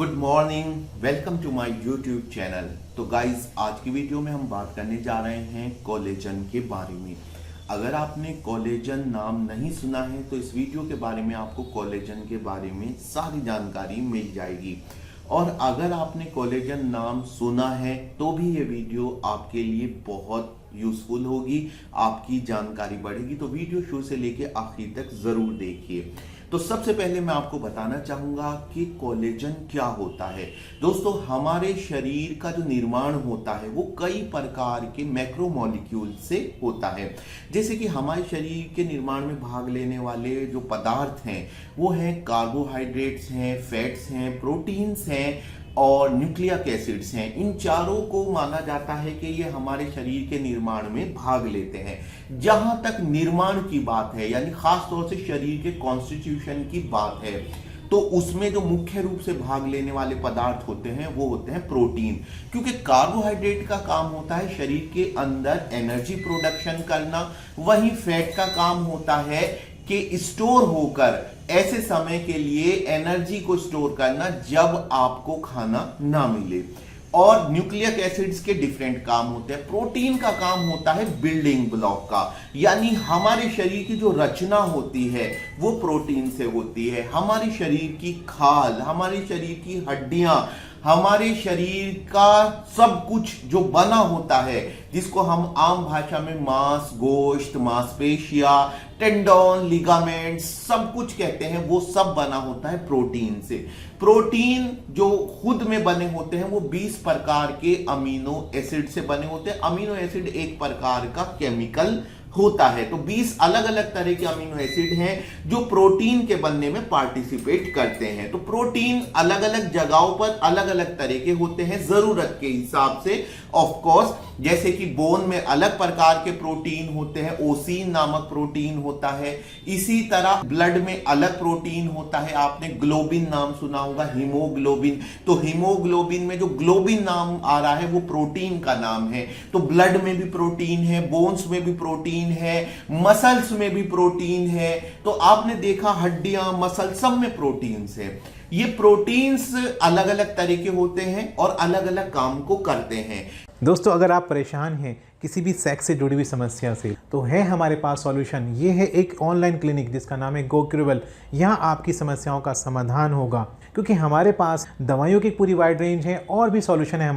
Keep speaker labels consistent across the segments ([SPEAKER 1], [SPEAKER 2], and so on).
[SPEAKER 1] Good morning, welcome to my YouTube channel. तो guys आज की वीडियो में हम बात करने जा रहे हैं कोलेजन के बारे में। अगर आपने कोलेजन नाम नहीं सुना है तो इस वीडियो के बारे में आपको कोलेजन के बारे में सारी जानकारी मिल जाएगी। और अगर आपने कोलेजन नाम सुना है तो भी ये वीडियो आपके लिए बहुत यूजफुल होगी, आपकी जानकारी बढ़ेगी। तो वीडियो शुरू से लेके आखिर तक जरूर देखिए। तो सबसे पहले मैं आपको बताना चाहूंगा कि कोलेजन क्या होता है। दोस्तों, हमारे शरीर का जो निर्माण होता है वो कई प्रकार के मैक्रोमोलिक्यूल से होता है। जैसे कि हमारे शरीर के निर्माण में भाग लेने वाले जो पदार्थ हैं वो हैं कार्बोहाइड्रेट्स हैं, फैट्स हैं, प्रोटीन्स हैं और न्यूक्लिक एसिड्स हैं। इन चारों को माना जाता है कि ये हमारे शरीर के निर्माण में भाग लेते हैं। जहां तक निर्माण की बात है, यानी खास तौर से शरीर के कॉन्स्टिट्यूशन की बात है, तो उसमें जो मुख्य रूप से भाग लेने वाले पदार्थ होते हैं वो होते हैं प्रोटीन। क्योंकि कार्बोहाइड्रेट का काम होता है शरीर के अंदर एनर्जी प्रोडक्शन करना, वहीं फैट का काम होता है कि स्टोर होकर ऐसे समय के लिए एनर्जी को स्टोर करना जब आपको खाना ना मिले। और न्यूक्लिक एसिड्स के डिफरेंट काम होते हैं। प्रोटीन का काम होता है बिल्डिंग ब्लॉक का, यानी हमारे शरीर की जो रचना होती है वो प्रोटीन से होती है। हमारे शरीर की खाल, हमारे शरीर की हड्डियां, हमारे शरीर का सब कुछ जो बना होता है, जिसको हम आम भाषा में मांस, गोश्त, मांसपेशियां, टेंडन, लिगामेंट्स सब कुछ कहते हैं, वो सब बना होता है प्रोटीन से। प्रोटीन जो खुद में बने होते हैं वो 20 प्रकार के अमीनो एसिड से बने होते हैं। अमीनो एसिड एक प्रकार का केमिकल होता है। तो 20 अलग अलग तरह के अमीनो एसिड हैं जो प्रोटीन के बनने में पार्टिसिपेट करते हैं। तो प्रोटीन अलग अलग जगहों पर अलग अलग तरह के होते हैं जरूरत के हिसाब से। ऑफ कोर्स, जैसे कि बोन में अलग प्रकार के प्रोटीन होते हैं, ओसीन नामक प्रोटीन होता है। इसी तरह ब्लड में अलग प्रोटीन होता है। आपने ग्लोबिन नाम सुना होगा, हीमोग्लोबिन। तो हीमोग्लोबिन में जो ग्लोबिन नाम आ रहा है वो प्रोटीन का नाम है। तो ब्लड में भी प्रोटीन है, बोन्स में भी प्रोटीन है, मसल्स में भी प्रोटीन है। तो आपने देखा हड्डियां, मसल सब में प्रोटीन्स है। ये प्रोटीन्स अलग अलग तरह के होते हैं और अलग अलग काम को करते हैं।
[SPEAKER 2] दोस्तों, अगर आप परेशान हैं किसी भी सेक्स से जुड़ी हुई समस्या से, तो है हमारे पास सॉल्यूशन। ये है एक ऑनलाइन क्लिनिक जिसका नाम है गोक्यूरेबल। यहाँ आपकी समस्याओं का समाधान होगा, क्योंकि हमारे पास दवाइयों की पूरी वाइड रेंज है और भी सॉल्यूशन है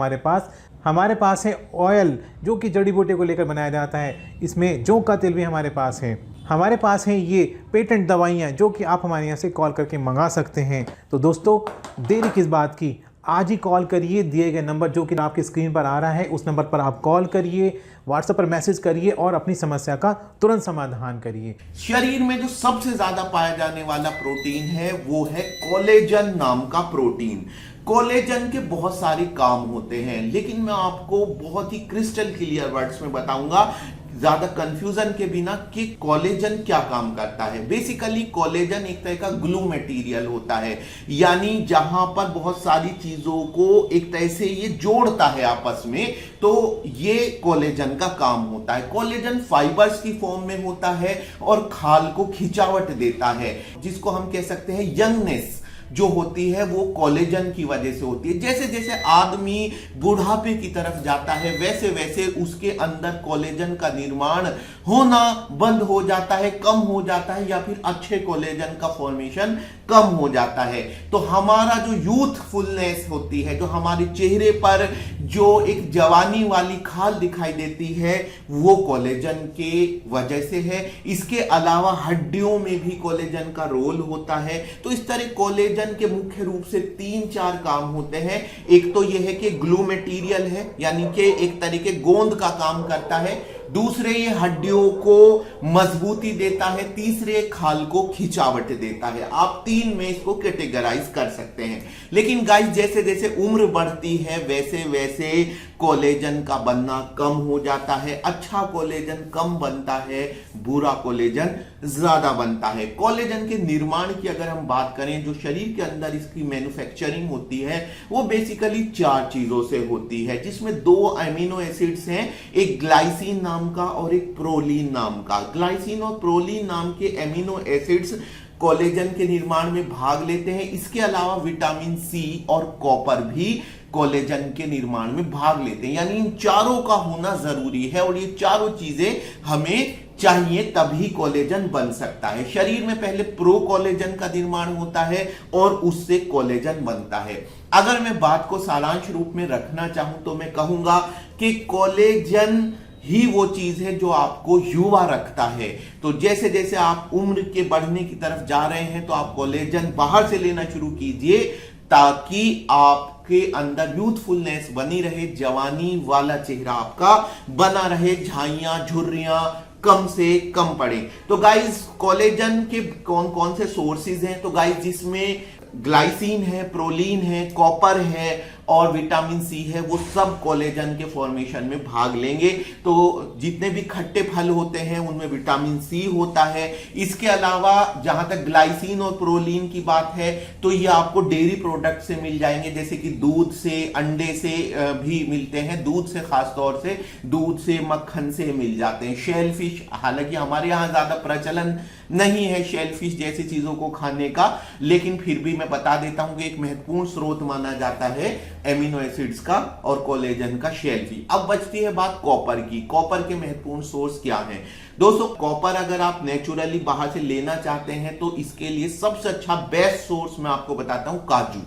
[SPEAKER 2] हमारे पास है ऑयल जो कि जड़ी बूटी को लेकर बनाया जाता है। इसमें जौ का तेल भी हमारे पास है। हमारे पास है ये पेटेंट दवाइयाँ जो कि आप हमारे यहाँ से कॉल करके मंगा सकते हैं। तो दोस्तों, देरी किस बात की, आज ही कॉल करिए। दिए गए नंबर जो कि आपकी स्क्रीन पर आ रहा है उस नंबर पर आप कॉल करिए, व्हाट्सएप पर मैसेज करिए और अपनी समस्या का तुरंत समाधान करिए।
[SPEAKER 1] शरीर में जो सबसे ज्यादा पाया जाने वाला प्रोटीन है वो है कोलेजन नाम का प्रोटीन। कोलेजन के बहुत सारे काम होते हैं, लेकिन मैं आपको बहुत ही क्रिस्टल क्लियर वर्ड्स में बताऊंगा, ज्यादा कंफ्यूजन के बिना, कि कोलेजन क्या काम करता है। बेसिकली कोलेजन एक तरह का ग्लू मटेरियल होता है, यानी जहां पर बहुत सारी चीजों को एक तरह से ये जोड़ता है आपस में। तो ये कोलेजन का काम होता है। कोलेजन फाइबर्स की फॉर्म में होता है और खाल को खिंचावट देता है, जिसको हम कह सकते हैं यंगनेस जो होती है वो कोलेजन की वजह से होती है। जैसे जैसे आदमी बुढ़ापे की तरफ जाता है वैसे वैसे उसके अंदर कोलेजन का निर्माण होना बंद हो जाता है, कम हो जाता है, या फिर अच्छे कोलेजन का फॉर्मेशन कम हो जाता है। तो हमारा जो यूथफुलनेस होती है, जो हमारे चेहरे पर जो एक जवानी वाली खाल दिखाई देती है, वो कोलेजन के वजह से है। इसके अलावा हड्डियों में भी कोलेजन का रोल होता है। तो इस तरह कोलेजन के मुख्य रूप से 3-4 काम होते हैं। एक तो यह है कि ग्लू मटेरियल है, यानी कि एक तरीके गोंद का काम करता है। दूसरे, ये हड्डियों को मजबूती देता है। तीसरे, खाल को खिंचावट देता है। आप 3 में इसको कैटेगराइज कर सकते हैं। लेकिन गाइस, जैसे जैसे उम्र बढ़ती है वैसे वैसे कोलेजन का बनना कम हो जाता है। अच्छा कोलेजन कम बनता है, बुरा कोलेजन ज्यादा बनता है। कोलेजन के निर्माण की अगर हम बात करें, जो शरीर के अंदर इसकी मैन्युफैक्चरिंग होती है वो बेसिकली 4 चीजों से होती है, जिसमें 2 अमीनो एसिड्स हैं, एक ग्लाइसिन नाम का और एक प्रोलीन नाम का। ग्लाइसिन और प्रोलीन नाम के एमिनो एसिड्स कोलेजन के निर्माण में भाग लेते हैं। इसके अलावा विटामिन सी और कॉपर भी कोलेजन के निर्माण में भाग लेते हैं, यानी इन चारों का होना जरूरी है और ये चारों चीजें हमें चाहिए तभी कोलेजन बन सकता है। शरीर में पहले प्रो कोलेजन का निर्माण होता है और उससे कोलेजन बनता है। अगर मैं बात को सारांश रूप में रखना चाहूं तो मैं कहूंगा कि कोलेजन ही वो चीज है जो आपको युवा रखता है। तो जैसे जैसे आप उम्र के बढ़ने की तरफ जा रहे हैं तो आप कोलेजन बाहर से लेना शुरू कीजिए ताकि आपके अंदर यूथफुलनेस बनी रहे, जवानी वाला चेहरा आपका बना रहे, झाइयां झुर्रियां कम से कम पड़े। तो गाइस कोलेजन के कौन कौन से सोर्सेज हैं? तो गाइस जिसमें ग्लाइसिन है, प्रोलीन है, कॉपर है और विटामिन सी है, वो सब कोलेजन के फॉर्मेशन में भाग लेंगे। तो जितने भी खट्टे फल होते हैं उनमें विटामिन सी होता है। इसके अलावा जहां तक ग्लाइसिन और प्रोलीन की बात है तो ये आपको डेयरी प्रोडक्ट से मिल जाएंगे, जैसे कि दूध से, अंडे से भी मिलते हैं। दूध से, खासतौर से दूध से, मक्खन से मिल जाते हैं। शेलफिश, हालांकि हमारे यहाँ ज्यादा प्रचलन नहीं है शेलफिश जैसी चीजों को खाने का, लेकिन फिर भी मैं बता देता हूं कि एक महत्वपूर्ण स्रोत माना जाता है एमिनो एसिड्स का और कोलेजन का शेलफिश। अब बचती है बात कॉपर की। कॉपर के महत्वपूर्ण सोर्स क्या हैं? दोस्तों, कॉपर अगर आप नेचुरली बाहर से लेना चाहते हैं तो इसके लिए सबसे अच्छा बेस्ट सोर्स मैं आपको बताता हूं काजू।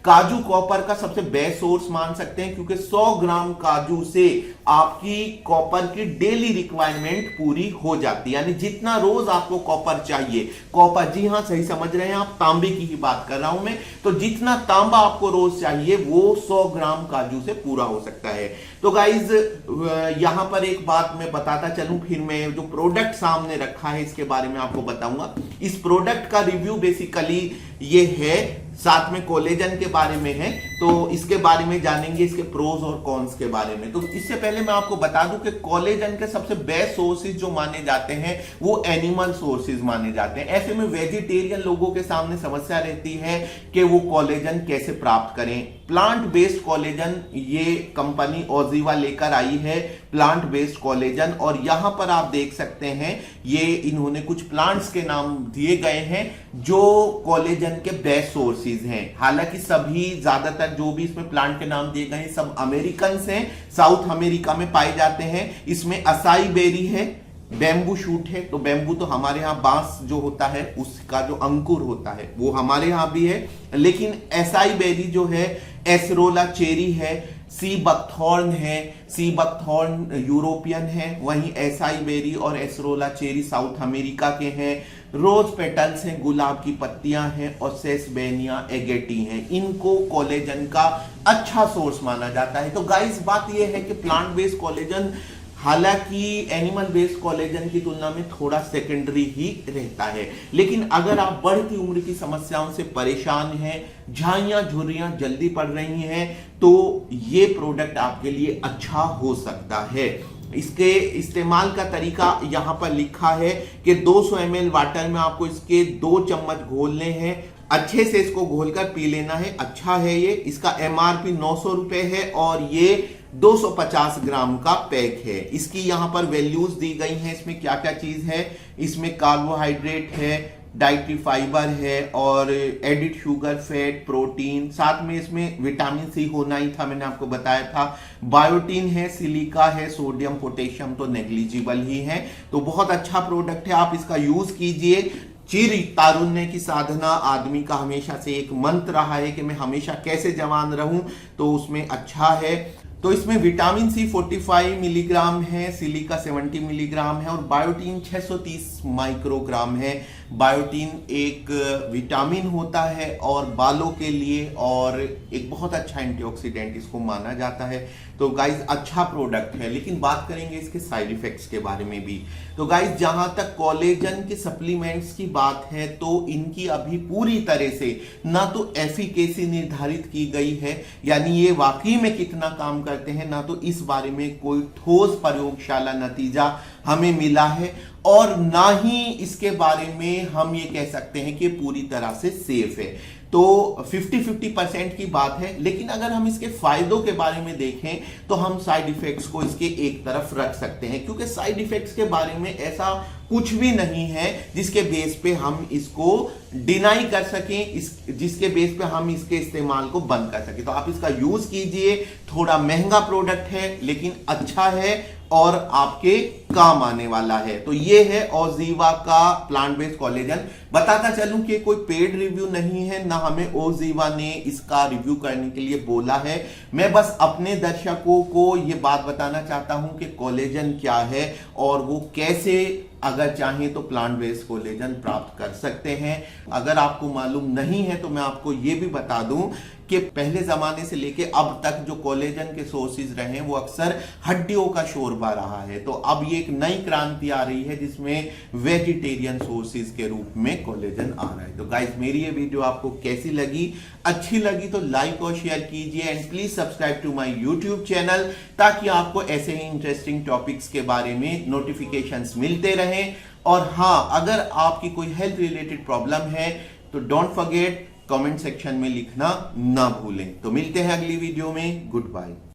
[SPEAKER 1] काजू कॉपर का सबसे बेस्ट सोर्स मान सकते हैं, क्योंकि 100 ग्राम काजू से आपकी कॉपर की डेली रिक्वायरमेंट पूरी हो जाती है। यानी जितना रोज आपको कॉपर चाहिए, कॉपर, जी हां सही समझ रहे हैं आप, तांबे की ही बात कर रहा हूं मैं, तो जितना तांबा आपको रोज चाहिए वो 100 ग्राम काजू से पूरा हो सकता है। तो गाइज यहां पर एक बात मैं बताता चलूं, फिर मैं जो प्रोडक्ट सामने रखा है इसके बारे में आपको बताऊंगा। इस प्रोडक्ट का रिव्यू बेसिकली ये है, साथ में कोलेजन के बारे में है, तो इसके बारे में जानेंगे, इसके प्रोज और कॉन्स के बारे में। तो इससे पहले मैं आपको बता दूं कि कोलेजन के सबसे बेस्ट सोर्सेज जो माने जाते हैं वो एनिमल सोर्सेज माने जाते हैं। ऐसे में वेजिटेरियन लोगों के सामने समस्या रहती है कि वो कोलेजन कैसे प्राप्त करें। प्लांट बेस्ड कोलेजन ये कंपनी ओजीवा लेकर आई है, प्लांट बेस्ड कोलेजन, और यहां पर आप देख सकते हैं ये इन्होंने कुछ प्लांट्स के नाम दिए गए हैं जो कोलेजन के बेस्ट सोर्सेज हैं। हालांकि सभी, ज्यादातर जो भी इसमें प्लांट के नाम दिए गए हैं सब अमेरिकन हैं, साउथ अमेरिका में पाए जाते हैं। इसमें असाई बेरी है, बैम्बू शूट है, तो बैम्बू तो हमारे यहाँ बांस जो होता है उसका जो अंकुर होता है वो हमारे यहाँ भी है, लेकिन एसाई बेरी जो है, एसरोला चेरी है, सी बकथॉर्न है, सी बकथॉर्न यूरोपियन है, वहीं एसाई बेरी और एसरोला चेरी साउथ अमेरिका के हैं। रोज पेटल्स हैं, गुलाब की पत्तियां हैं, और सेसबेनिया एगेटी हैं। इनको कोलेजन का अच्छा सोर्स माना जाता है। तो गाइस बात यह है कि प्लांट बेस्ड कोलेजन हालांकि एनिमल बेस्ड कोलेजन की तुलना में थोड़ा सेकेंडरी ही रहता है, लेकिन अगर आप बढ़ती उम्र की समस्याओं से परेशान हैं, झाइयां झुर्रियां जल्दी पड़ रही हैं, तो ये प्रोडक्ट आपके लिए अच्छा हो सकता है। इसके इस्तेमाल का तरीका यहां पर लिखा है कि 200 ml वाटर में आपको इसके 2 चम्मच घोलने हैं, अच्छे से इसको घोलकर पी लेना है। अच्छा है ये, इसका MRP 900 रुपए है और ये 250 ग्राम का पैक है। इसकी यहां पर वैल्यूज दी गई हैं, इसमें क्या क्या चीज है, इसमें कार्बोहाइड्रेट है, डाइटरी फाइबर है और एडिड शुगर, फैट, प्रोटीन, साथ में इसमें विटामिन सी होना ही था, मैंने आपको बताया था, बायोटीन है, सिलिका है, सोडियम पोटेशियम तो नेग्लिजिबल ही है। तो बहुत अच्छा प्रोडक्ट है, आप इसका यूज कीजिए। चिर तारुण्य की साधना आदमी का हमेशा से एक मंत्र रहा है कि मैं हमेशा कैसे जवान रहूं, तो उसमें अच्छा है। तो इसमें विटामिन सी 45 मिलीग्राम है, सिलिका 70 मिलीग्राम है और बायोटीन 630 माइक्रोग्राम है। बायोटीन एक विटामिन होता है और बालों के लिए और एक बहुत अच्छा एंटीऑक्सीडेंट इसको माना जाता है। तो गाइज अच्छा प्रोडक्ट है, लेकिन बात करेंगे इसके साइड इफेक्ट्स के बारे में भी। तो गाइज जहां तक कोलेजन के सप्लीमेंट्स की बात है तो इनकी अभी पूरी तरह से ना तो एफिकेसी निर्धारित की गई है, यानी ये वाकई में कितना काम करते हैं, ना तो इस बारे में कोई ठोस प्रयोगशाला नतीजा हमें मिला है, और ना ही इसके बारे में हम ये कह सकते हैं कि पूरी तरह से सेफ है। तो 50-50% की बात है, लेकिन अगर हम इसके फायदों के बारे में देखें तो हम साइड इफेक्ट्स को इसके एक तरफ रख सकते हैं, क्योंकि साइड इफेक्ट्स के बारे में ऐसा कुछ भी नहीं है जिसके बेस पे हम इसको डिनाई कर सकें, जिसके बेस पे हम इसके इस्तेमाल को बंद कर सकें। तो आप इसका यूज कीजिए, थोड़ा महंगा प्रोडक्ट है लेकिन अच्छा है और आपके काम आने वाला है। तो ये है ओजीवा का प्लांट बेस्ड कोलेजन। बताता चलूं कि कोई पेड रिव्यू नहीं है, ना हमें ओजीवा ने इसका रिव्यू करने के लिए बोला है। मैं बस अपने दर्शकों को ये बात बताना चाहता हूं कि कोलेजन क्या है और वो कैसे अगर चाहें तो प्लांट बेस्ड कोलेजन प्राप्त कर सकते हैं। अगर आपको मालूम नहीं है तो मैं आपको ये भी बता दूं कि पहले जमाने से लेके अब तक जो कोलेजन के सोर्सेज रहे वो अक्सर हड्डियों का शोरबा रहा है। तो अब ये एक नई क्रांति आ रही है जिसमें वेजिटेरियन सोर्सेज के रूप में कोलेजन आ रहा है। तो गाइस, मेरी ये वीडियो आपको कैसी लगी? अच्छी लगी तो लाइक और शेयर कीजिए and please subscribe to my YouTube channel, ताकि आपको ऐसे ही इंटरेस्टिंग टॉपिक्स के बारे में नोटिफिकेशंस मिलते रहें। और हाँ, अगर आपकी कोई हेल्थ रिलेटेड प्रॉब्लम है तो डोंट फॉरगेट कमेंट सेक्शन में लिखना ना भूलें। तो मिलते हैं अगली वीडियो में। Good bye.